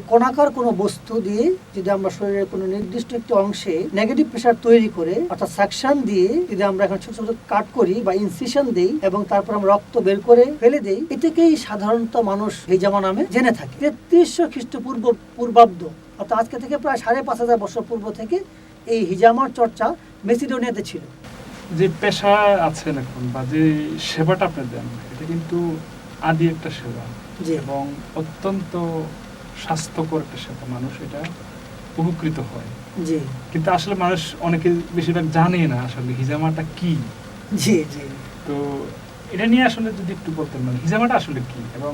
কোণাকার কোনো বস্তু দিয়ে যদি আমরা শরীরের কোনো নির্দিষ্ট একটি অংশে নেগেটিভ প্রেশার তৈরি করে অর্থাৎ সাকশন দিয়ে যদি আমরা এখন ছোট ছোট কাট করি বা ইনসিশন দেই এবং তারপর আমরা রক্ত বের করে ফেলে দেই, এটাকেই সাধারণত মানুষ হিজামা নামে জেনে থাকে। 3300 খ্রিস্টপূর্ব পূর্বাব্দ অর্থাৎ আজকে থেকে প্রায় 5500 বছর পূর্ব থেকে এই হিজামার চর্চা মেসিডোনিয়াতে ছিল। যে পেশা আছেন এখন বা যে সেবাটা আপনি দেন, এটা কিন্তু আদি একটা সেবা এবং অত্যন্ত স্বাস্থ্যকর একটা সেবা, মানুষ এটা উপকৃত হয়। জি, কিন্তু আসলে মানুষ অনেকে বেশিরভাগ জানে না আসলে হিজামাটা কি। জি জি। তো এটা নিয়ে আসলে যদি একটু বলতেন, মানে হিজামাটা আসলে কি এবং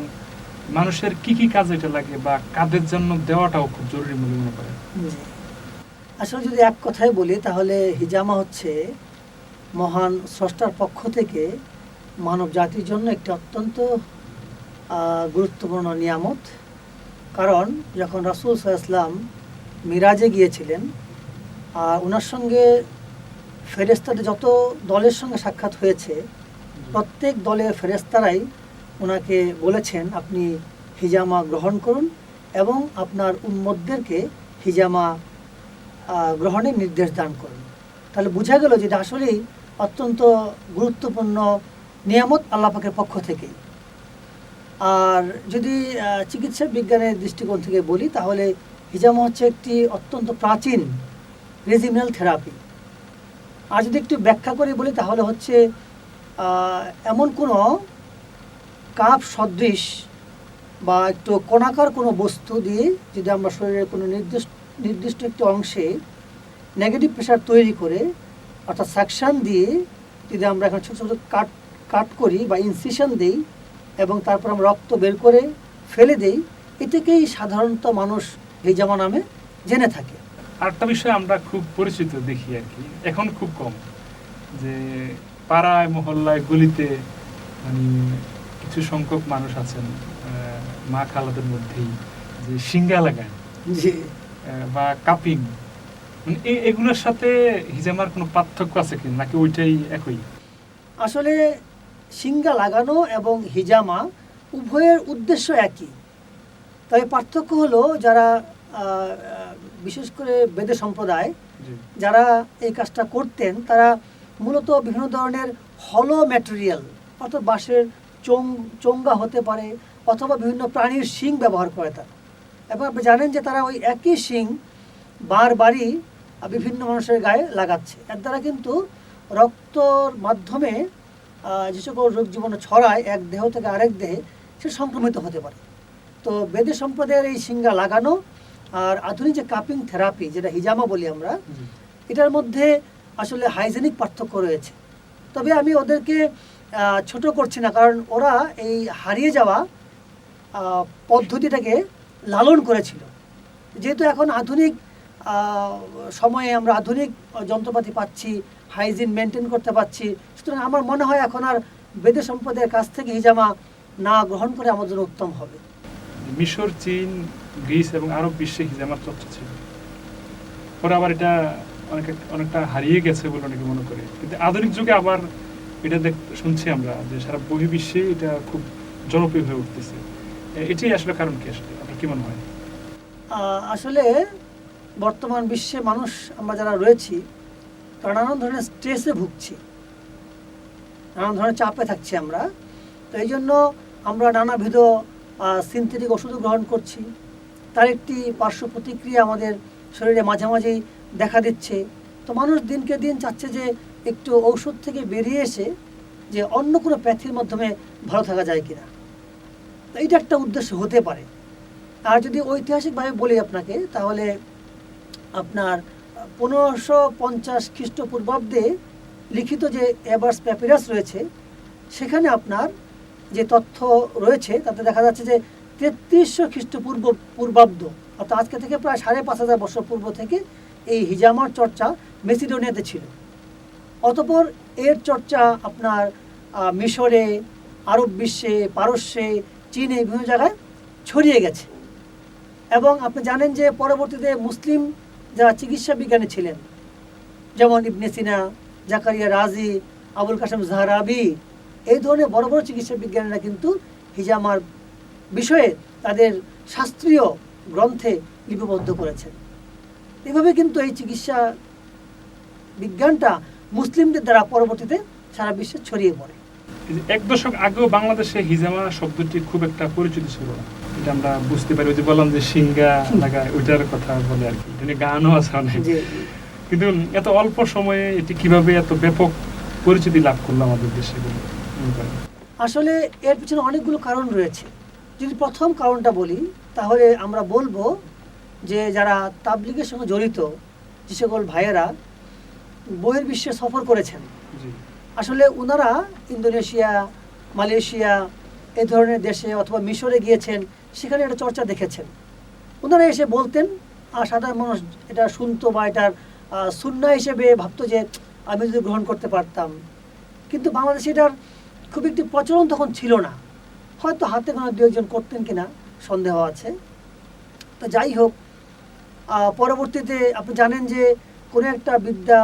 মানুষের কি কি কাজে এটা লাগে বা কাদের জন্য দেওয়াটাও খুব জরুরি বলে মনে করেন? আসলে যদি এক কথায় বলি তাহলে হিজামা হচ্ছে মহান স্রষ্টার পক্ষ থেকে মানব জাতির জন্য একটি অত্যন্ত গুরুত্বপূর্ণ নিয়ামত। কারণ যখন রাসূল সাল্লাল্লাহু আলাইহি ওয়াসাল্লাম মিরাজে গিয়েছিলেন, ওনার সঙ্গে ফেরেশতাদের যত দলের সঙ্গে সাক্ষাৎ হয়েছে প্রত্যেক দলের ফেরেশতারাই ওনাকে বলেছেন আপনি হিজামা গ্রহণ করুন এবং আপনার উম্মতদেরকে হিজামা গ্রহণের নির্দেশ দান করুন। তাহলে বোঝা গেল যে এটা আসলেই অত্যন্ত গুরুত্বপূর্ণ নিয়ামত আল্লাহ পাকের পক্ষ থেকেই। আর যদি চিকিৎসা বিজ্ঞানের দৃষ্টিকোণ থেকে বলি তাহলে হিজামা হচ্ছে একটি অত্যন্ত প্রাচীন রেজিমিনাল থেরাপি। আর যদি একটু ব্যাখ্যা করে বলি তাহলে হচ্ছে এমন কোনো কাপ সদৃশ বা একটু কোণাকার কোনো বস্তু দিয়ে যদি আমরা শরীরের কোনো নির্দিষ্ট একটি অংশে নেগেটিভ প্রেশার তৈরি করে অর্থাৎ সাকশন দিয়ে যদি আমরা এখন ছোটো ছোটো কাট করি বা ইনসিশন দেই এবং তারপর আমরা রক্ত বের করে ফেলে দেই, এটাকেই সাধারণত মানুষ হিজামা নামে জেনে থাকে। আরেকটা বিষয় আমরা খুব পরিচিত দেখি আর কি, এখন খুব কম, যে পাড়ায় মহল্লায় গলিতে মানে কিছু সংখ্যক মানুষ আছেন মা খালাদের মধ্যেই যে সিঙ্গা লাগায় বা কাপিং, মানে এগুলোর সাথে হিজামার কোনো পার্থক্য আছে কি নাকি ওইটাই একই? আসলে সিঙ্গা লাগানো এবং হিজামা উভয়ের উদ্দেশ্য একই, তবে পার্থক্য হলো যারা বিশেষ করে বেদে সম্প্রদায় যারা এই কাজটা করতেন তারা মূলত বিভিন্ন ধরনের হলো ম্যাটেরিয়াল অর্থাৎ বাঁশের চোঙ্গা হতে পারে অথবা বিভিন্ন প্রাণীর শিং ব্যবহার করে তারা, এবং আপনি জানেন যে তারা ওই একই শিং বারবারই বিভিন্ন মানুষের গায়ে লাগাচ্ছে। এর দ্বারা কিন্তু রক্তর মাধ্যমে যে সকল রোগ জীবাণু ছড়ায় এক দেহ থেকে আরেক দেহে সে সংক্রমিত হতে পারে। তো বেদে সম্প্রদায়ের এই শিঙ্গা লাগানো আর আধুনিক যে কাপিং থেরাপি যেটা হিজামা বলি আমরা, এটার মধ্যে আসলে হাইজেনিক পার্থক্য রয়েছে। তবে আমি ওদেরকে ছোট করছি না, কারণ ওরা এই হারিয়ে যাওয়া পদ্ধতিটাকে লালন করেছিল। যেহেতু এখন আধুনিক সময়ে আমরা আধুনিক যন্ত্রপাতি পাচ্ছি, হাইজিন মেনটেন করতে পারছি, সুতরাং আমার মনে হয় এখন আর বেদে সম্প্রদায়ের কাছ থেকে হিজামা না গ্রহণ করে আমাদের জন্য উত্তম হবে। মিশর, চীন, গ্রিস এবং আরব বিশ্বে হিজামার চর্চা ছিল, পরে আবার এটা অনেকটা হারিয়ে গেছে বলে অনেকে মনে করে, কিন্তু আধুনিক যুগে আবার এটা শুনছি আমরা যে সারা বহির্বিশ্বে এটা খুব জনপ্রিয় হয়ে উঠতেছে। এটাই আসলে কারণ কি, আসলে আপনার কি মনে হয়? আসলে বর্তমান বিশ্বে মানুষ আমরা যারা রয়েছি তারা নানান ধরনের স্ট্রেসে ভুগছি, নানান ধরনের চাপে থাকছি আমরা। তো এই জন্য আমরা নানাবিধ সিনথেটিক ওষুধ গ্রহণ করছি, তার একটি পার্শ্ব প্রতিক্রিয়া আমাদের শরীরে মাঝে মাঝেই দেখা দিচ্ছে। তো মানুষ দিনকে দিন চাচ্ছে যে একটু ঔষধ থেকে বেরিয়ে এসে যে অন্য কোনো প্যাথির মাধ্যমে ভালো থাকা যায় কিনা, তো এইটা একটা উদ্দেশ্য হতে পারে। আর যদি ঐতিহাসিকভাবে বলি আপনাকে তাহলে আপনার 1550 খ্রিস্টপূর্বাব্দে লিখিত যে এবার্স প্যাপিরাস রয়েছে সেখানে আপনার যে তথ্য রয়েছে তাতে দেখা যাচ্ছে যে 3300 খ্রিস্টপূর্বাব্দ অর্থাৎ আজকে থেকে প্রায় 5500 বছর পূর্ব থেকে এই হিজামার চর্চা মেসিডোনিয়াতে ছিল। অতঃপর এর চর্চা আপনার মিশরে, আরব বিশ্বে, পারস্যে, চীনে বিভিন্ন জায়গায় ছড়িয়ে গেছে। এবং আপনি জানেন যে পরবর্তীতে মুসলিম যারা চিকিৎসা বিজ্ঞানী ছিলেন যেমন ইবনে সিনা, জাকারিয়া রাজি, আবুল কাসেম জাহরাবি, এই ধরনের বড় বড় চিকিৎসা বিজ্ঞানীরা কিন্তু হিজামার বিষয়ে তাদের শাস্ত্রীয় গ্রন্থে লিপিবদ্ধ করেছেন। এভাবে কিন্তু এই চিকিৎসা বিজ্ঞানটা মুসলিমদের দ্বারা পরবর্তীতে সারা বিশ্বে ছড়িয়ে পড়ে। এই যে 1 দশক আগেও বাংলাদেশে হিজামা শব্দটি খুব একটা পরিচিত ছিল না, এটা আমরা বুঝতে পারি। ওই যে বললাম যে সিঙ্গা লাগায়, ওইটার কথা বলে আর কি, এটা গানও আছে অনেক। কিন্তু এত অল্প সময়ে এটি কিভাবে এত ব্যাপক পরিচিতি লাভ করলো আমাদের দেশে বলে মনে করেন? আসলে এর পিছনে অনেকগুলো কারণ রয়েছে। যদি প্রথম কারণটা বলি তাহলে আমরা বলবো যে যারা তাবলিগের সঙ্গে জড়িত যে সকল ভাইয়েরা বহির্বিশ্বে সফর করেছেন, জি, আসলে ওনারা ইন্দোনেশিয়া, মালয়েশিয়া এই ধরনের দেশে অথবা মিশরে গিয়েছেন, সেখানে একটা চর্চা দেখেছেন। ওনারা এসে বলতেন আর সাধারণ মানুষ এটা শুনতো বা এটার সুন্নাহ হিসেবে ভাবতো যে আমি যদি গ্রহণ করতে পারতাম। কিন্তু বাংলাদেশে এটার খুব একটি প্রচলন তখন ছিল না, হয়তো হাতে গোনা 2-1 জন করতেন কিনা সন্দেহ আছে। তো যাই হোক, পরবর্তীতে আপনি জানেন যে কোনো একটা বিদ্যা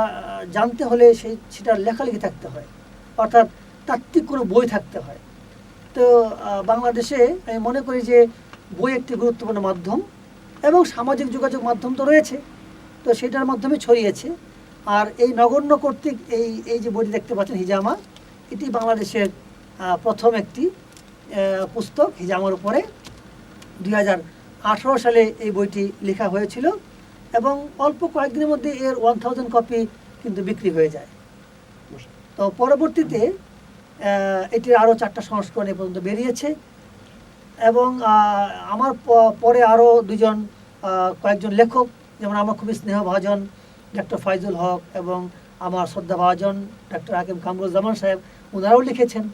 জানতে হলে সেটার লেখালেখি থাকতে হয়, অর্থাৎ তাত্ত্বিক কোনো বই থাকতে হয়। তো বাংলাদেশে আমি মনে করি যে বই একটি গুরুত্বপূর্ণ মাধ্যম এবং সামাজিক যোগাযোগ মাধ্যম তো রয়েছে, তো সেটার মাধ্যমে ছড়িয়েছে। আর এই নগণ্য কর্তৃক এই যে বইটি দেখতে পাচ্ছেন হিজামা, এটি বাংলাদেশের প্রথম একটি পুস্তক হিজামার উপরে। 2018 সালে এই বইটি লেখা হয়েছিল এবং অল্প কয়েকদিনের মধ্যে এর 1000 কপি কিন্তু বিক্রি হয়ে যায়। তো পরবর্তীতে এটির আরও 4টা সংস্করণ এ পর্যন্ত বেরিয়েছে এবং আমার পরে আরও কয়েকজন লেখক, যেমন আমার খুবই স্নেহভাজন ডক্টর ফাইজুল হক এবং আমার শ্রদ্ধাভাজন ডক্টর হাকিম কামরুজ্জামান সাহেব, ওনারাও লিখেছেন।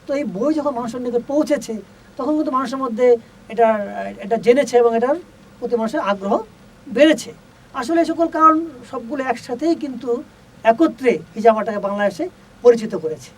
তো এই বই যখন মানুষের নিকট পৌঁছেছে তখন কিন্তু মানুষের মধ্যে এটা জেনেছে এবং এটার প্রতি মানুষের আগ্রহ বেড়েছে। আসলে এই সকল কারণ সবগুলো একসাথেই কিন্তু একত্রে হিজামাটাকে বাংলাদেশে পরিচিত করেছে।